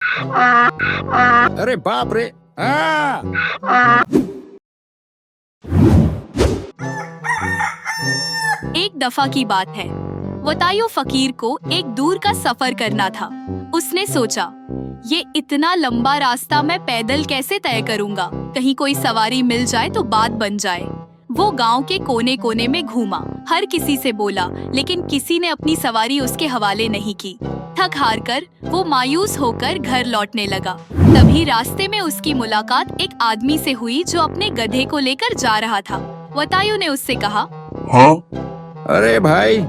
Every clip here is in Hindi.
अरे बाप रे! एक दफा की बात है, वतायो फकीर को एक दूर का सफर करना था। उसने सोचा, ये इतना लंबा रास्ता मैं पैदल कैसे तय करूंगा? कहीं कोई सवारी मिल जाए तो बात बन जाए। वो गांव के कोने कोने में घूमा, हर किसी से बोला, लेकिन किसी ने अपनी सवारी उसके हवाले नहीं की। थक हार कर वो मायूस होकर घर लौटने लगा। तभी रास्ते में उसकी मुलाकात एक आदमी से हुई जो अपने गधे को लेकर जा रहा था। वतायो ने उससे कहा, हाँ? अरे भाई,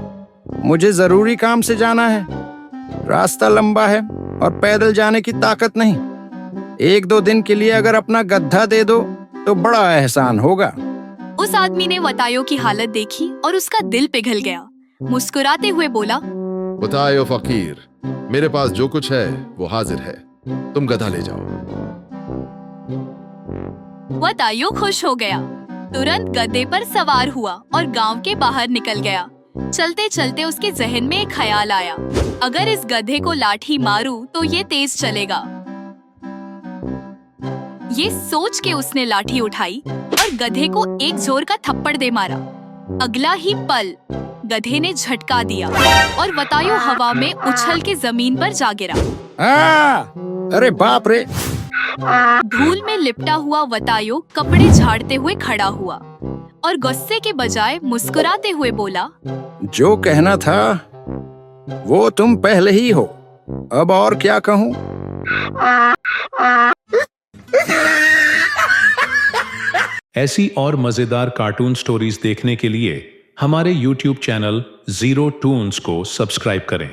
मुझे जरूरी काम से जाना है। रास्ता लंबा है और पैदल जाने की ताकत नहीं। 1-2 दिन के लिए अगर अपना गधा दे दो तो बड़ा एहसान होगा। उस आदमी ने वतायो की हालत देखी और उसका दिल पिघल गया। मुस्कुराते हुए बोला, वतायो फकीर, मेरे पास जो कुछ है वो हाजिर है, तुम गधा ले जाओ। वतायो खुश हो गया, तुरंत गधे पर सवार हुआ और गांव के बाहर निकल गया। चलते चलते उसके जहन में एक ख्याल आया, अगर इस गधे को लाठी मारूं तो ये तेज चलेगा। ये सोच के उसने लाठी उठाई और गधे को एक जोर का थप्पड़ दे मारा। अगला ही पल गधे ने झटका दिया और वतायो हवा में उछल के जमीन पर जा गिरा। अरे बाप रे! धूल में लिपटा हुआ वतायो कपड़े झाड़ते हुए खड़ा हुआ और गुस्से के बजाय मुस्कुराते हुए बोला, जो कहना था वो तुम पहले ही हो, अब और क्या कहूँ? ऐसी और मजेदार कार्टून स्टोरीज देखने के लिए हमारे YouTube चैनल ज़ीरो टून्स को सब्सक्राइब करें।